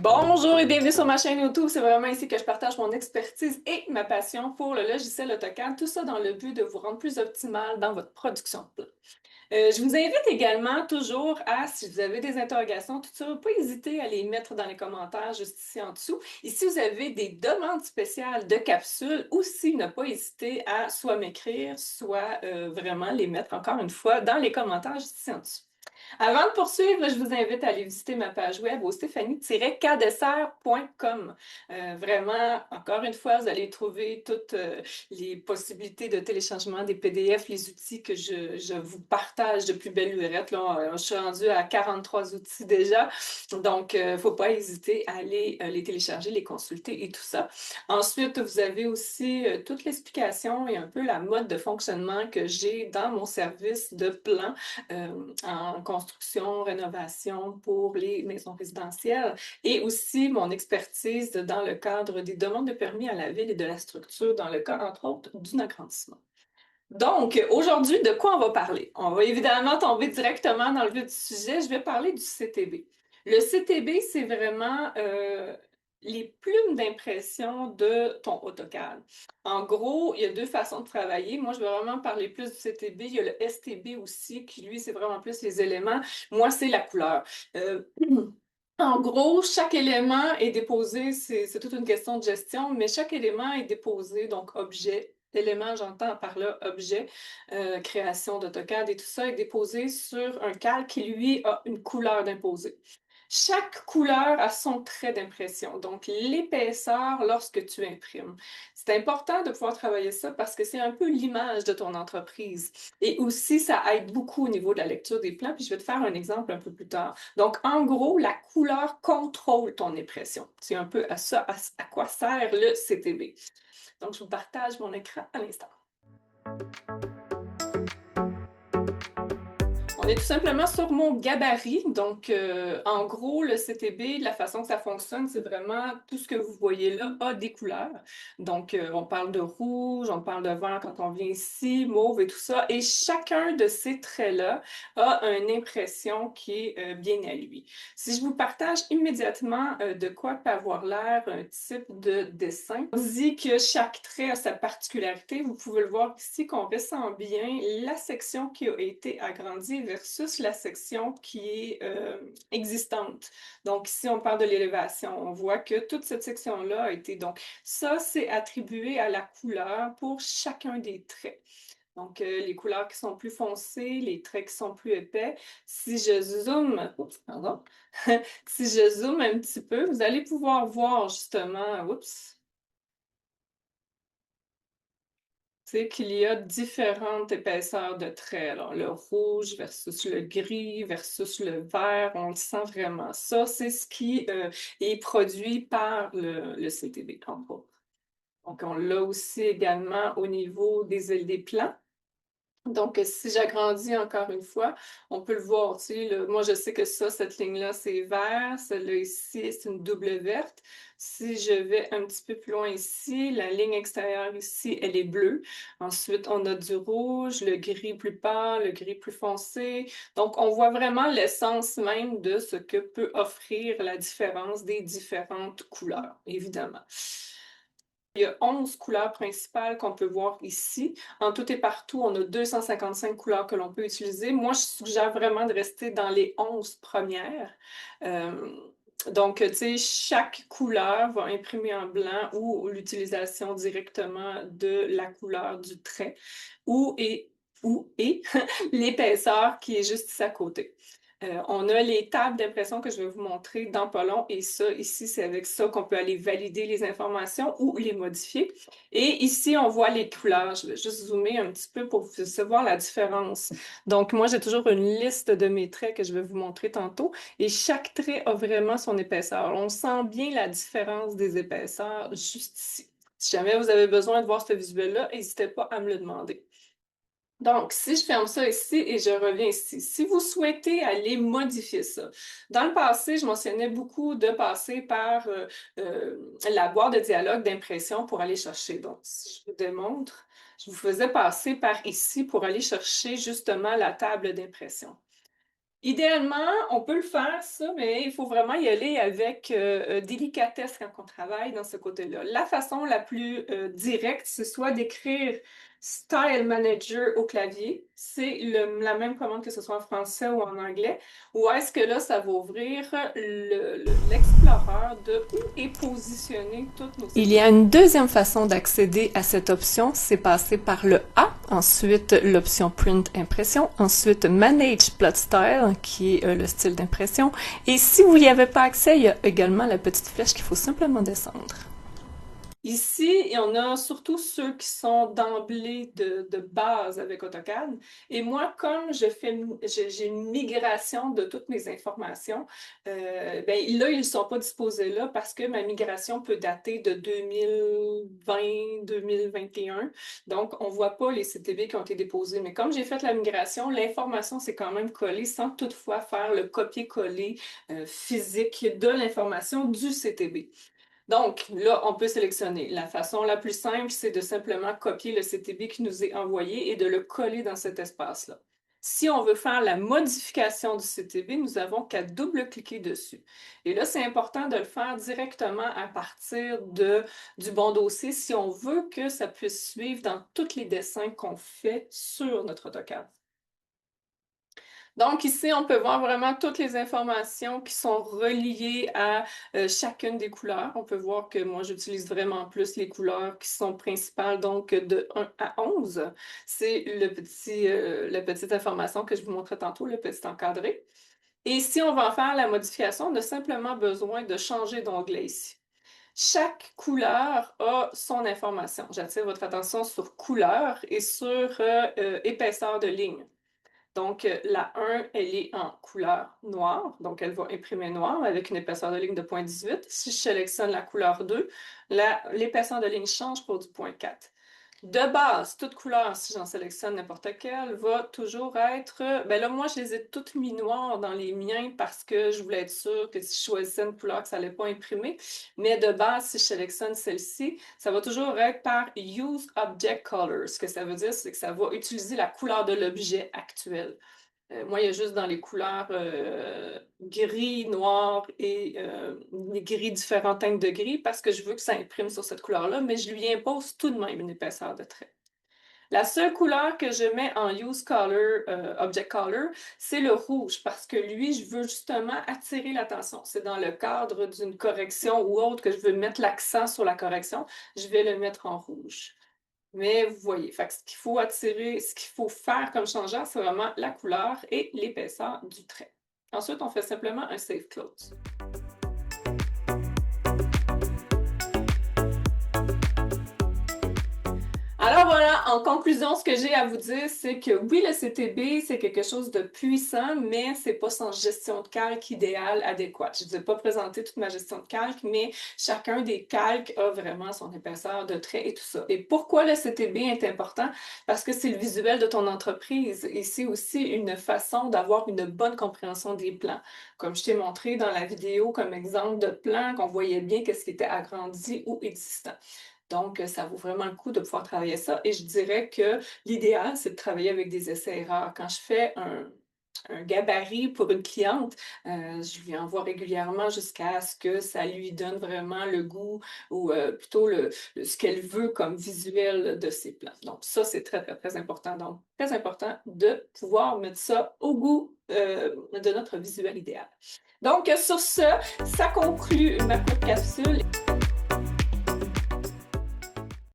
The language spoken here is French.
Bonjour et bienvenue sur ma chaîne YouTube. C'est vraiment ici que je partage mon expertise et ma passion pour le logiciel AutoCAD. Tout ça dans le but de vous rendre plus optimal dans votre production de plans. Je vous invite également toujours à, si vous avez des interrogations, tout ça, pas hésiter à les mettre dans les commentaires juste ici en dessous. Et si vous avez des demandes spéciales de capsules, aussi ne pas hésiter à soit m'écrire, soit vraiment les mettre encore une fois dans les commentaires juste ici en dessous. Avant de poursuivre, je vous invite à aller visiter ma page web au stéphanie-cadessert.com. Vraiment, encore une fois, vous allez trouver toutes les possibilités de téléchargement des PDF, les outils que je vous partage de plus belle lurette. Là, je suis rendue à 43 outils déjà, donc il ne faut pas hésiter à aller les télécharger, les consulter et tout ça. Ensuite, vous avez aussi toute l'explication et un peu la mode de fonctionnement que j'ai dans mon service de plan en construction, rénovation pour les maisons résidentielles et aussi mon expertise dans le cadre des demandes de permis à la ville et de la structure dans le cas, entre autres, d'un agrandissement. Donc, aujourd'hui, de quoi on va parler? On va évidemment tomber directement dans le vif du sujet. Je vais parler du CTB. Le CTB, c'est vraiment les plumes d'impression de ton AutoCAD. En gros, il y a deux façons de travailler. Moi, je vais vraiment parler plus du CTB. Il y a le STB aussi, qui lui, c'est vraiment plus les éléments. Moi, c'est la couleur. Euh, En gros, chaque élément est déposé, c'est toute une question de gestion, mais chaque élément est déposé, donc objet, élément, j'entends par là objet, création d'AutoCAD et tout ça est déposé sur un calque qui, lui, a une couleur d'imposé. Chaque couleur a son trait d'impression, donc l'épaisseur lorsque tu imprimes. C'est important de pouvoir travailler ça parce que c'est un peu l'image de ton entreprise. Et aussi, ça aide beaucoup au niveau de la lecture des plans, puis je vais te faire un exemple un peu plus tard. Donc, en gros, la couleur contrôle ton impression. C'est un peu à ça, à quoi sert le CTB. Donc, je vous partage mon écran à l'instant. On est tout simplement sur mon gabarit. Donc, en gros, le CTB, la façon que ça fonctionne, c'est vraiment tout ce que vous voyez là a des couleurs. Donc, on parle de rouge, on parle de vert quand on vient ici, mauve et tout ça. Et chacun de ces traits-là a une impression qui est bien à lui. Si je vous partage immédiatement de quoi peut avoir l'air un type de dessin, on dit que chaque trait a sa particularité. Vous pouvez le voir ici qu'on ressent bien la section qui a été agrandie versus la section qui est existante. Donc ici, on parle de l'élévation. On voit que toute cette section-là a été... Donc ça, c'est attribué à la couleur pour chacun des traits. Donc, les couleurs qui sont plus foncées, les traits qui sont plus épais. Si je zoome, oups, pardon, si je zoome un petit peu, vous allez pouvoir voir justement, oups, c'est qu'il y a différentes épaisseurs de traits. Alors, le rouge versus le gris versus le vert, on le sent vraiment. Ça, c'est ce qui est produit par le CTB, entre autres. Donc, on l'a aussi également au niveau des plans. Donc, si j'agrandis encore une fois, on peut le voir. Tu sais, moi, je sais que ça, cette ligne-là, c'est vert. Celle-là ici, c'est une double verte. Si je vais un petit peu plus loin ici, la ligne extérieure ici, elle est bleue. Ensuite, on a du rouge, le gris plus pâle, le gris plus foncé. Donc, on voit vraiment l'essence même de ce que peut offrir la différence des différentes couleurs, évidemment. Il y a 11 couleurs principales qu'on peut voir ici. En tout et partout, on a 255 couleurs que l'on peut utiliser. Moi, je suggère vraiment de rester dans les 11 premières. Euh, donc, tu sais, chaque couleur va imprimer en blanc ou l'utilisation directement de la couleur du trait ou est l'épaisseur qui est juste ici à côté. On a les tables d'impression que je vais vous montrer dans pas long et ça, ici, c'est avec ça qu'on peut aller valider les informations ou les modifier. Et ici, on voit les couleurs. Je vais juste zoomer un petit peu pour vous voir la différence. Donc, moi, j'ai toujours une liste de mes traits que je vais vous montrer tantôt et chaque trait a vraiment son épaisseur. On sent bien la différence des épaisseurs juste ici. Si jamais vous avez besoin de voir ce visuel-là, n'hésitez pas à me le demander. Donc, si je ferme ça ici et je reviens ici, si vous souhaitez aller modifier ça, dans le passé, je mentionnais beaucoup de passer par la boîte de dialogue d'impression pour aller chercher. Donc, si je vous démontre, je vous faisais passer par ici pour aller chercher justement la table d'impression. Idéalement, on peut le faire ça, mais il faut vraiment y aller avec, délicatesse quand on travaille dans ce côté-là. La façon la plus, directe, c'est soit d'écrire Style Manager au clavier, c'est la même commande que ce soit en français ou en anglais, ou est-ce que là, ça va ouvrir l'explorer de où est positionné toutes nos Il y a une deuxième façon d'accéder à cette option, c'est passer par le A, ensuite l'option Print Impression, ensuite Manage Plot Style, qui est le style d'impression, et si vous n'y avez pas accès, il y a également la petite flèche qu'il faut simplement descendre. Ici, il y en a surtout ceux qui sont d'emblée de base avec AutoCAD. Et moi, comme j'ai une migration de toutes mes informations, ben là, ils ne sont pas disposés là parce que ma migration peut dater de 2020, 2021. Donc, on ne voit pas les CTB qui ont été déposés. Mais comme j'ai fait la migration, l'information s'est quand même collée sans toutefois faire le copier-coller physique de l'information du CTB. Donc, là, on peut sélectionner. La façon la plus simple, c'est de simplement copier le CTB qui nous est envoyé et de le coller dans cet espace-là. Si on veut faire la modification du CTB, nous avons qu'à double-cliquer dessus. Et là, c'est important de le faire directement à partir du bon dossier si on veut que ça puisse suivre dans tous les dessins qu'on fait sur notre AutoCAD. Donc ici, on peut voir vraiment toutes les informations qui sont reliées à chacune des couleurs. On peut voir que moi, j'utilise vraiment plus les couleurs qui sont principales, donc de 1 à 11. C'est la petite information que je vous montrais tantôt, le petit encadré. Et si on va en faire la modification, on a simplement besoin de changer d'onglet ici. Chaque couleur a son information. J'attire votre attention sur couleur et sur épaisseur de ligne. Donc, la 1, elle est en couleur noire, donc elle va imprimer noir avec une épaisseur de ligne de 0,18. Si je sélectionne la couleur 2, l'épaisseur de ligne change pour du 0,4. De base, toute couleur, si j'en sélectionne n'importe quelle, va toujours être... Ben là, moi, je les ai toutes mis noires dans les miens parce que je voulais être sûre que si je choisissais une couleur, que ça n'allait pas imprimer. Mais de base, si je sélectionne celle-ci, ça va toujours être par Use Object Color. Ce que ça veut dire, c'est que ça va utiliser la couleur de l'objet actuel. Moi, il y a juste dans les couleurs gris, noir et les gris, différentes teintes de gris, parce que je veux que ça imprime sur cette couleur-là, mais je lui impose tout de même une épaisseur de trait. La seule couleur que je mets en Use Color, Object Color, c'est le rouge, parce que lui, je veux justement attirer l'attention. C'est dans le cadre d'une correction ou autre que je veux mettre l'accent sur la correction, je vais le mettre en rouge. Mais vous voyez, fait que ce qu'il faut attirer, ce qu'il faut faire comme changement, c'est vraiment la couleur et l'épaisseur du trait. Ensuite, on fait simplement un Save Close. Alors voilà, en conclusion, ce que j'ai à vous dire, c'est que oui, le CTB, c'est quelque chose de puissant, mais c'est pas son gestion de calque idéale, adéquate. Je ne vous ai pas présenté toute ma gestion de calque, mais chacun des calques a vraiment son épaisseur de trait et tout ça. Et pourquoi le CTB est important? Parce que c'est le visuel de ton entreprise et c'est aussi une façon d'avoir une bonne compréhension des plans. Comme je t'ai montré dans la vidéo comme exemple de plan, qu'on voyait bien qu'est-ce qui était agrandi ou existant. Donc, ça vaut vraiment le coup de pouvoir travailler ça. Et je dirais que l'idéal, c'est de travailler avec des essais-erreurs. Quand je fais un gabarit pour une cliente, je lui envoie régulièrement jusqu'à ce que ça lui donne vraiment le goût ou plutôt ce qu'elle veut comme visuel de ses plans. Donc, ça, c'est très, très, très important. Donc, très important de pouvoir mettre ça au goût de notre visuel idéal. Donc, sur ce, ça conclut ma courte capsule.